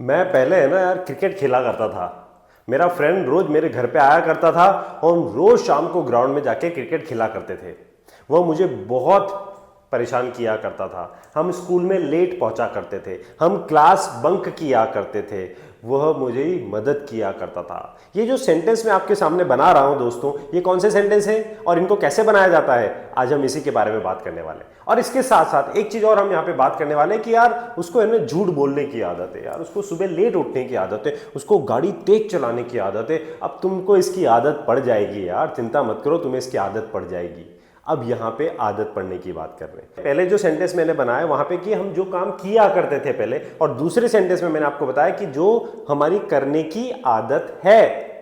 मैं पहले है ना यार क्रिकेट खेला करता था। मेरा फ्रेंड रोज मेरे घर पे आया करता था और हम रोज शाम को ग्राउंड में जाके क्रिकेट खेला करते थे। वह मुझे बहुत परेशान किया करता था। हम स्कूल में लेट पहुंचा करते थे, हम क्लास बंक किया करते थे, वह मुझे मदद किया करता था। ये जो सेंटेंस मैं आपके सामने बना रहा हूं दोस्तों, ये कौन से सेंटेंस हैं और इनको कैसे बनाया जाता है, आज हम इसी के बारे में बात करने वाले हैं। और इसके साथ साथ एक चीज और हम यहाँ पे बात करने वाले हैं कि यार उसको है ना झूठ बोलने की आदत है, यार उसको सुबह लेट उठने की आदत है, उसको गाड़ी तेज चलाने की आदत है। अब तुमको इसकी आदत पड़ जाएगी यार, चिंता मत करो, तुम्हें इसकी आदत पड़ जाएगी। अब यहाँ पे आदत पड़ने की बात कर रहे हैं। पहले जो सेंटेंस मैंने बनाया वहां पे कि हम जो काम किया करते थे पहले, और दूसरे सेंटेंस में मैंने आपको बताया कि जो हमारी करने की आदत है।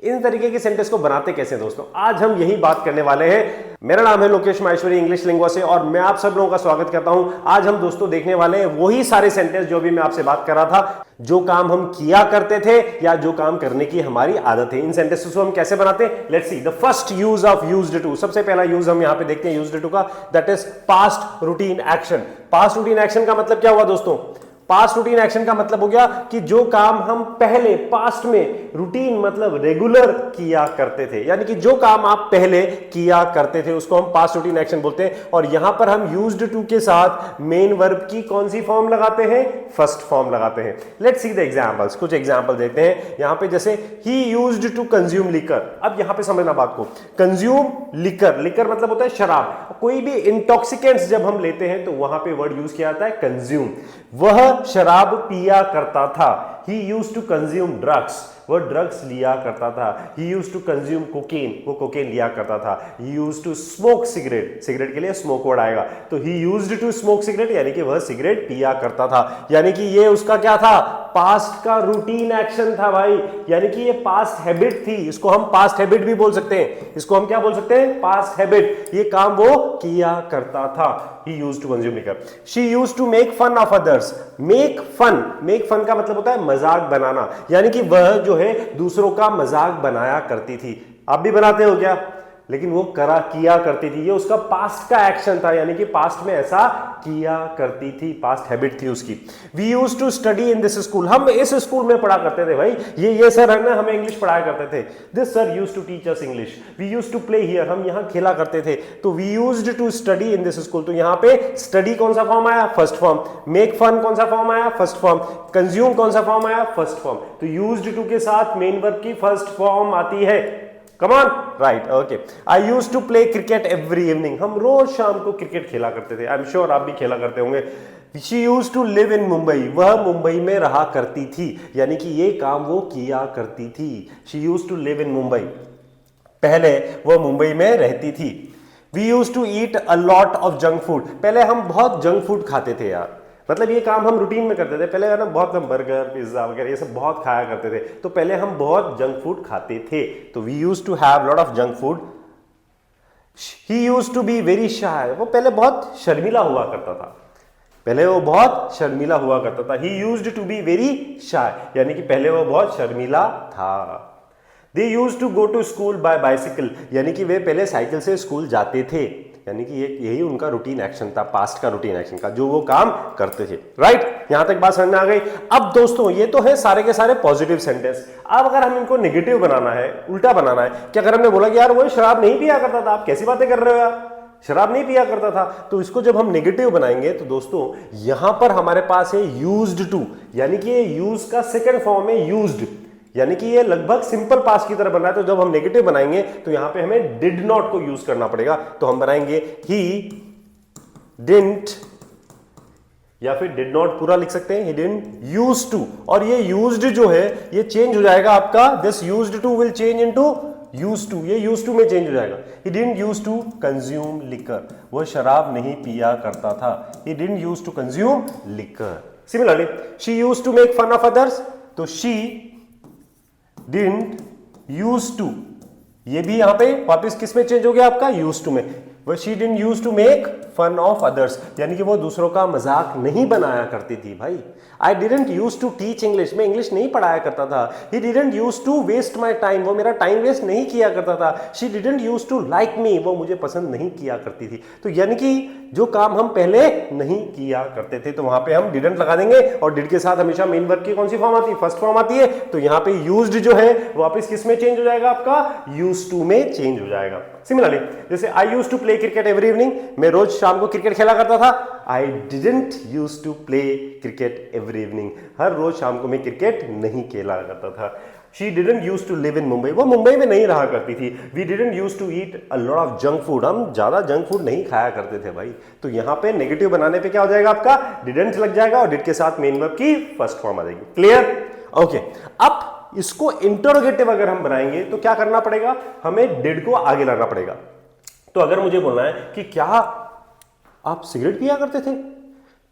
इन तरीके के सेंटेंस को बनाते कैसे दोस्तों, आज हम यही बात करने वाले हैं। मेरा नाम है लोकेश माहेश्वरी इंग्लिश लिंगुआ से, और मैं आप सब लोगों का स्वागत करता हूं। आज हम दोस्तों देखने वाले हैं वही सारे सेंटेंस जो भी मैं आपसे बात कर रहा था, जो काम हम किया करते थे या जो काम करने की हमारी आदत है। इन सेंटेंसेस को हम कैसे बनाते हैं, let's see. The first use of used to, सबसे पहला यूज हम यहां पे देखते हैं यूज्ड टू का, that is past routine action. Past routine action का मतलब क्या हुआ दोस्तों, पास्ट रूटीन एक्शन का मतलब हो गया कि जो काम हम पहले पास्ट में, रूटीन मतलब रेगुलर किया करते थे, यानी कि जो काम आप पहले किया करते थे उसको हम पास्ट रूटीन एक्शन बोलते हैं। और यहां पर हम यूज्ड टू के साथ मेन वर्ब की कौन सी फॉर्म लगाते हैं, फर्स्ट फॉर्म लगाते हैं। लेट्स सी द एग्जांपल्स, कुछ एग्जांपल देते हैं यहां पे। जैसे he used to consume liquor, अब यहां पे समझना बात को, कंज्यूम लिकर, लिकर मतलब होता है शराब। कोई भी इंटॉक्सिकेंट्स जब हम लेते हैं तो वहां पे वर्ड यूज किया जाता है कंज्यूम। वह शराब पिया करता था, he used to consume drugs, वो ड्रग्स लिया करता था। he used to consume cocaine, वो कोकेन लिया करता था। he used to smoke cigarette, cigarette के लिए स्मोक वर्ड आएगा, तो he used to smoke cigarette यानी कि वह सिगरेट पिया करता था। यानी कि ये उसका क्या था, पास्ट का रूटीन एक्शन था भाई, यानी कि ये पास्ट हैबिट थी। इसको हम पास्ट हैबिट भी बोल सकते हैं, इसको हम क्या बोल सकते हैं, पास्ट हैबिट। ये काम वो किया करता था। he used to consume liquor, she used to make fun of others, make fun, make fun का मतलब होता है मजाक बनाना, यानी कि वह जो है दूसरों का मजाक बनाया करती थी। आप भी बनाते हो क्या, लेकिन वो किया करती थी, ये उसका पास्ट का एक्शन था, यानी कि पास्ट में ऐसा किया करती थी, पास्ट हैबिट थी उसकी। We used to study in this school, हम इस स्कूल में पढ़ा करते थे भाई, ये सर है ना हमें इंग्लिश पढ़ाया करते थे। This sir used to teach us English, we used to play here, हम यहाँ खेला करते थे। तो we used to study in this school, तो यहाँ पे study कौन सा फॉर्म आया, फर्स्ट फॉर्म। make fun कौन सा फॉर्म आया, फर्स्ट फॉर्म। consume कौन सा फॉर्म आया, फर्स्ट फॉर्म। तो used to के साथ मेन वर्ब की फर्स्ट फॉर्म आती है। Come on, right, okay. I used to play cricket every evening. हम रोज शाम को क्रिकेट खेला करते थे। I'm sure आप भी खेला करते होंगे। She used to live in Mumbai. वह मुंबई में रहा करती थी, यानी कि ये काम वो किया करती थी। She used to live in Mumbai. पहले वह मुंबई में रहती थी। We used to eat a lot of junk food. पहले हम बहुत जंक फूड खाते थे यार, मतलब ये काम हम रूटीन में करते थे। पहले है ना बहुत हम बर्गर पिज्जा वगैरह ये सब बहुत खाया करते थे, तो पहले हम बहुत जंक फूड खाते थे। तो we used to have lot of junk food. He used to be very shy, वो पहले बहुत शर्मीला हुआ करता था, पहले वो बहुत शर्मीला हुआ करता था। He used to be very shy, यानी कि पहले वो बहुत शर्मीला था। They used to go to school by bicycle, यानी कि वे पहले साइकिल से स्कूल जाते थे, यानी कि यही उनका रूटीन एक्शन था, पास्ट का रूटीन एक्शन का, जो वो काम करते थे। राइट, यहां तक बात समझ में आ गई। अब दोस्तों ये तो है सारे के सारे पॉजिटिव सेंटेंस। अब अगर हम इनको नेगेटिव बनाना है, उल्टा बनाना है, कि अगर हमने बोला कि यार वो शराब नहीं पिया करता था, आप कैसी बातें कर रहे हो यार, शराब नहीं पिया करता था, तो इसको जब हम नेगेटिव बनाएंगे तो दोस्तों यहां पर हमारे पास है यूज्ड टू, यानी कि ये यूज का सेकेंड फॉर्म है यूज्ड, यानी कि ये लगभग सिंपल पास्ट की तरह बन रहा है। तो जब हम नेगेटिव बनाएंगे तो यहां पे हमें डिड नॉट को यूज करना पड़ेगा, तो हम बनाएंगे ही डिडंट, या फिर डिड नॉट पूरा लिख सकते हैं, ही डिडंट यूज टू। और ये यूज्ड जो है ये चेंज हो जाएगा आपका, this used to will change into used to, ये यूज्ड टू में चेंज हो जाएगा। He didn't use to consume liquor, वो शराब नहीं पिया करता था। He didn't use to consume liquor. Similarly she used to make fun of others, तो शी डिडंट यूज टू, ये भी यहां पे वापस किस में चेंज हो गया आपका, यूज टू में। वह she didn't use to make fun of others, यानी कि वो दूसरों का मजाक नहीं बनाया करती थी भाई। I didn't use to teach English, मैं इंग्लिश नहीं पढ़ाया करता था। He didn't use to waste my time, वो मेरा टाइम वेस्ट नहीं किया करता था। She didn't use to like me, वो मुझे पसंद नहीं किया करती थी। तो यानी कि जो काम हम पहले नहीं किया करते थे, तो वहां पे हम डिडेंट लगा देंगे, और डिड के साथ हमेशा मेन वर्ब की कौन सी फॉर्म आती है? फर्स्ट फॉर्म आती है। तो यहाँ पे यूज्ड जो है वापस किस में चेंज हो जाएगा? आपका यूज्ड टू में चेंज हो जाएगा। सिमिलरली जैसे I use to play cricket every evening, मैं रोज शाम को क्रिकेट खेला करता था। I didn't use to play cricket every evening, हर रोज शाम को मैं क्रिकेट नहीं खेला करता था। She didn't use to live in Mumbai, वो मुंबई में नहीं रहा करती थी। We didn't use to eat a lot of junk food, हम ज्यादा जंक फूड नहीं खाया करते थे भाई। तो यहाँ पे नेगेटिव बनाने पे क्या हो जाएगा? आपका डिडेंट लग जाएगा और डिड के साथ मेन वर्ब की फर्स्ट फॉर्म आ जाएगी। क्लियर? ओके, अब इसको इंटरोगेटिव अगर हम बनाएंगे तो क्या करना पड़ेगा? हमें डिड को आगे लाना पड़ेगा। तो अगर मुझे बोलना है कि क्या आप सिगरेट पिया करते थे,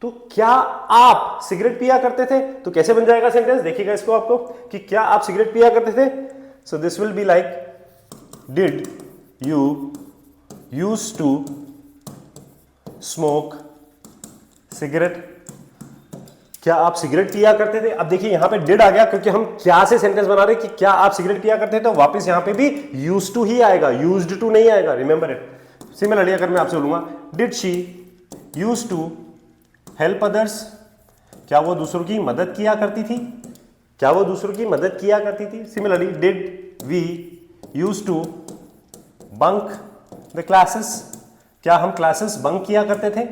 तो क्या आप सिगरेट पिया करते थे, तो कैसे बन जाएगा सेंटेंस? देखिएगा इसको आपको कि क्या आप सिगरेट पिया करते थे। So this will be like did you use to smoke cigarette, क्या आप सिगरेट पिया करते थे। अब देखिए यहां पे डिड आ गया क्योंकि हम क्या से सेंटेंस बना रहे कि क्या आप सिगरेट पिया करते थे, तो वापस यहां पे भी यूज्ड टू ही आएगा, यूज्ड टू नहीं आएगा। Remember it. सिमिलरली अगर मैं आपसे बोलूंगा did she use to help others, क्या वो दूसरों की मदद किया करती थी, क्या वो दूसरों की मदद किया करती थी। Similarly did we use to bunk the classes, क्या हम क्लासेस बंक किया करते थे,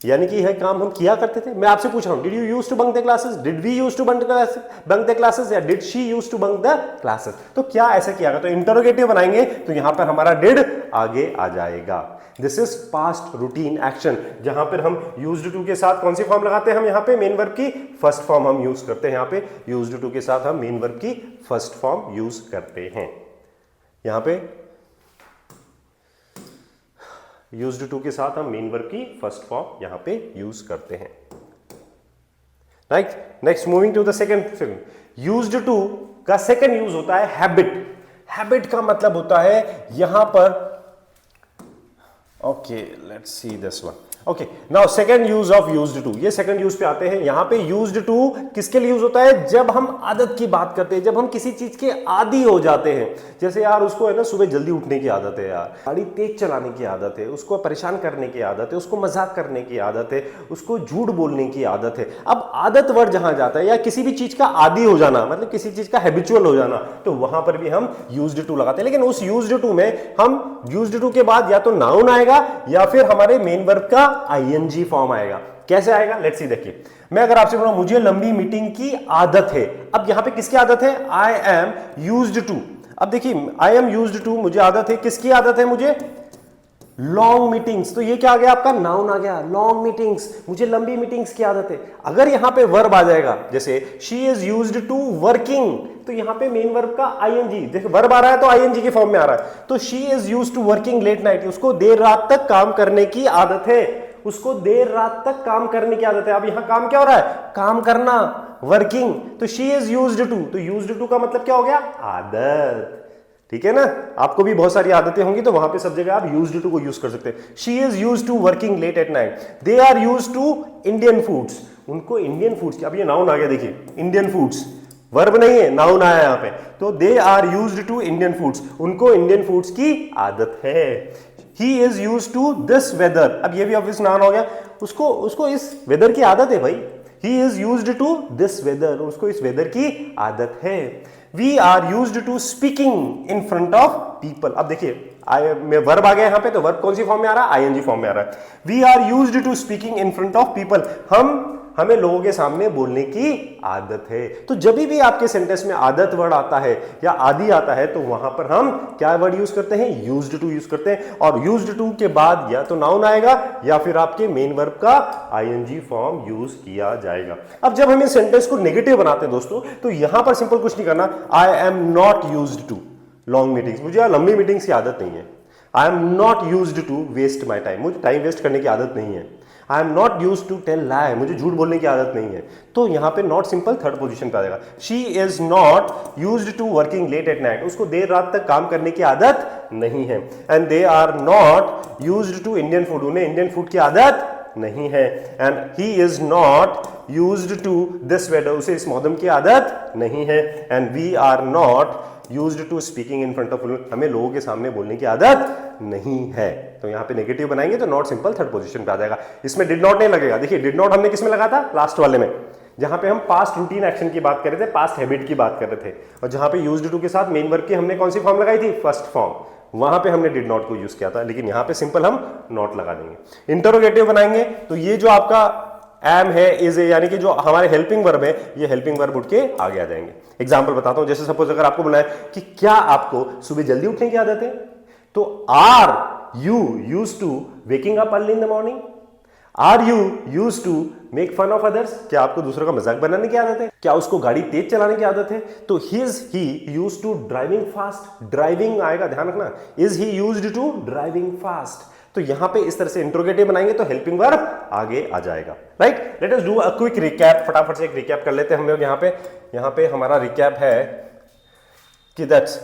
यानी कि यह काम हम किया करते थे। मैं आपसे पूछ रहा हूं did you use to bunk the classes, did we use to bunk the classes, या did she use to bunk the classes. तो क्या ऐसे किया गया? तो इंटरोगेटिव बनाएंगे तो यहां पर हमारा डिड आगे आ जाएगा। This is past routine action, जहां पर हम यूज्ड टू के साथ कौन सी फॉर्म लगाते हैं? हम यहां पे मेन वर्ब की फर्स्ट फॉर्म हम यूज करते हैं। यहां पे यूज्ड टू के साथ हम मेन वर्ब की फर्स्ट फॉर्म यूज करते हैं। यहां पे यूज्ड टू के साथ हम मेन वर्ब की फर्स्ट फॉर्म यहां पे यूज करते हैं। Right, next moving to the second. Used to का सेकंड यूज होता है हैबिट। हैबिट का मतलब होता है यहां पर, okay let's see this one. Okay, now second use of used to, ये सेकंड यूज पे आते हैं। यहां पे यूज्ड टू किसके लिए यूज होता है? जब हम आदत की बात करते हैं, जब हम किसी चीज के आदी हो जाते हैं। जैसे यार उसको है ना सुबह जल्दी उठने की आदत है, यार गाड़ी तेज चलाने की आदत है, उसको परेशान करने की आदत है, उसको मजाक करने की आदत है, उसको झूठ बोलने की आदत है। अब आदत वर्ड जहां जाता है, या किसी भी चीज का आदी हो जाना, मतलब किसी चीज का हैबिचुअल हो जाना, तो वहां पर भी हम यूज्ड टू लगाते हैं। लेकिन उस यूज्ड टू में हम यूज्ड टू के बाद या तो नाउन आएगा या फिर हमारे मेन वर्ब का आईएनजी फॉर्म आएगा। कैसे आएगा? Let's see. देखिए मैं अगर आपसे बोलूं मुझे लंबी मीटिंग की आदत है, अब यहां पे किसकी आदत है? I am used to. अब देखिए आई एम यूज्ड टू, मुझे आदत है, किसकी आदत है? मुझे लॉन्ग मीटिंग्स। तो ये क्या आ गया? आपका नाउन आ गया, लॉन्ग मीटिंग्स, मुझे लंबी मीटिंग्स की आदत है। अगर यहां पे वर्ब आ जाएगा, जैसे she is used to working, तो यहां पे मेन वर्ब का आईएनजी, देखो वर्ब आ रहा है तो आईएनजी के फॉर्म में आ रहा है। तो she is used to working late night, उसको देर रात तक काम करने की आदत है, उसको देर रात तक काम करने की आदत है। अब यहां काम क्या हो रहा है? काम करना, वर्किंग। तो शी इज यूज्ड टू, तो यूज्ड टू का मतलब क्या हो गया? आदत। ठीक है ना? आपको भी बहुत सारी आदतें होंगी तो वहां पे सब जगह आप यूज्ड टू को यूज कर सकते हैं। She is used to working late at night, they are used to Indian foods, उनको इंडियन फूड्स की, अब ये नाउन आ गया, देखिए इंडियन फूड्स, वर्ब नहीं है, नाउन आया यहां पे। तो they are used to Indian foods, उनको इंडियन फूड्स की आदत है। He is used to this weather, अब ये भी ऑब्वियस नाउन हो गया, उसको इस वेदर की आदत है भाई। He is used to this weather, उसको इस वेदर की आदत है। We are used to speaking in front of people. अब देखिए मैं वर्ब आ गया यहां पे, तो वर्ब कौन सी फॉर्म में आ रहा है? आईएनजी फॉर्म में आ रहा है। We are used to speaking in front of people, हमें लोगों के सामने बोलने की आदत है। तो जब भी आपके सेंटेंस में आदत वर्ड आता है या आदि आता है, तो वहां पर हम क्या वर्ड यूज करते हैं? यूज्ड टू यूज करते हैं। और यूज्ड टू के बाद या तो नाउन आएगा या फिर आपके मेन वर्ब का आईएनजी फॉर्म यूज किया जाएगा। अब जब हम इस सेंटेंस को नेगेटिव बनाते हैं दोस्तों, तो यहां पर सिंपल कुछ नहीं करना। I am not used to long meetings, मुझे लंबी मीटिंग्स की आदत नहीं है। I am not used to waste my time, मुझे टाइम वेस्ट करने की आदत नहीं है। I am not use to tell lie, मुझे झूठ बोलने की आदत नहीं है। तो यहां पे नॉट सिंपल थर्ड पोजीशन पे आ जाएगा। She is not used to working late at night, उसको देर रात तक काम करने की आदत नहीं है। And they are not used to Indian food, उन्हें इंडियन फूड की आदत नहीं है। And he is not used to this weather, उसे इस मौसम की आदत नहीं है। And we are not used to speaking in front of, हमें लोगों के सामने बोलने की आदत नहीं है। तो यहां पे नेगेटिव बनाएंगे तो नॉट सिंपल थर्ड पोजीशन पे आ जाएगा। इसमें डिड नॉट नहीं लगेगा। देखिए डिड नॉट हमने किस में लगा था, लास्ट वाले में, जहां पे हम पास्ट रूटीन एक्शन की बात कर रहे थे, पास्ट हैबिट की बात कर रहे थे, और जहां पे यूज्ड टू के साथ मेन वर्ब की हमने कौन सी फॉर्म लगाई थी, फर्स्ट फॉर्म, वहां पे हमने डिड नॉट को यूज किया था। लेकिन यहां पे सिंपल हम नॉट लगा देंगे। इंटरोगेटिव बनाएंगे तो ये जो आपका एम है, इज है, यानी कि जो हमारे हेल्पिंग वर्ब है, ये हेल्पिंग वर्ब उठ के आगे आ जाएंगे। एग्जांपल बताता हूं, जैसे सपोज अगर आपको बुलाए कि क्या आपको सुबह जल्दी उठने की आदत है, तो are you use to waking up early in the morning, are you use to make fun of others, क्या आपको दूसरों का मजाक बनाने की आदत है, क्या उसको गाड़ी तेज चलाने की आदत है। तो he use to driving fast, driving आएगा, ध्यान रखना, is he used to driving fast. तो यहां पे इस तरह से इंट्रोगेटिव बनाएंगे तो हेल्पिंग वर्ब आगे आ जाएगा। Right, let us do a quick recap, फटाफट से एक रिकैप कर लेते हैं हम लोग। यहां पे हमारा रिकैप है कि दैट्स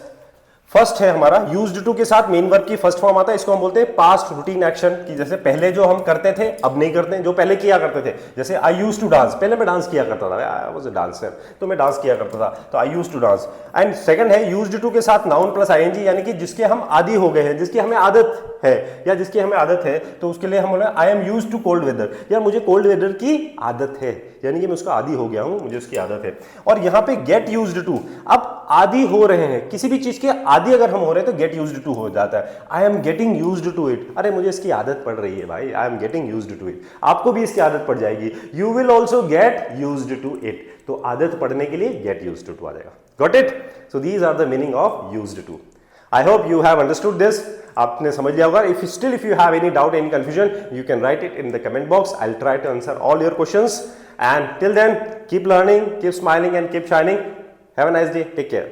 फर्स्ट है हमारा यूज्ड टू के साथ मेन वर्ब की फर्स्ट फॉर्म आता है, इसको हम बोलते हैं पास्ट रूटीन एक्शन की। जैसे पहले जो हम करते थे अब नहीं करते हैं, जो पहले किया करते थे, जैसे आई यूज टू डांस, पहले मैं डांस किया करता था, आई वाज अ डांसर, तो मैं डांस किया करता था, तो I use to dance. And second है यूज्ड टू के साथ नाउन प्लस आईएनजी, यानी कि जिसके हम आदी हो गए हैं, जिसकी हमें आदत है या जिसकी हमें आदत है, तो उसके लिए हम बोले I am used to cold weather, या मुझे कोल्ड वेदर की आदत है, यानी कि मैं उसका आदी हो गया हूं, मुझे उसकी आदत है। और यहां पे गेट यूज्ड टू, अब आदी हो रहे हैं, किसी भी चीज के आदी अगर हम हो रहे हैं तो गेट यूज्ड टू हो जाता है। I am getting used to it, अरे मुझे इसकी आदत पड़ रही है भाई, I am getting used to it, आपको भी इसकी आदत पड़ जाएगी। You will also get used to it, तो आदत पड़ने के लिए गेट यूज्ड टू आ जाएगा। Got it? So these are the meaning of used to. I hope you have understood this, आपने समझ लिया होगा। If you have any doubt, any confusion, you can write it in the comment box. I will try to answer all your questions, and till then keep learning, keep smiling and keep shining. Have a nice day, take care.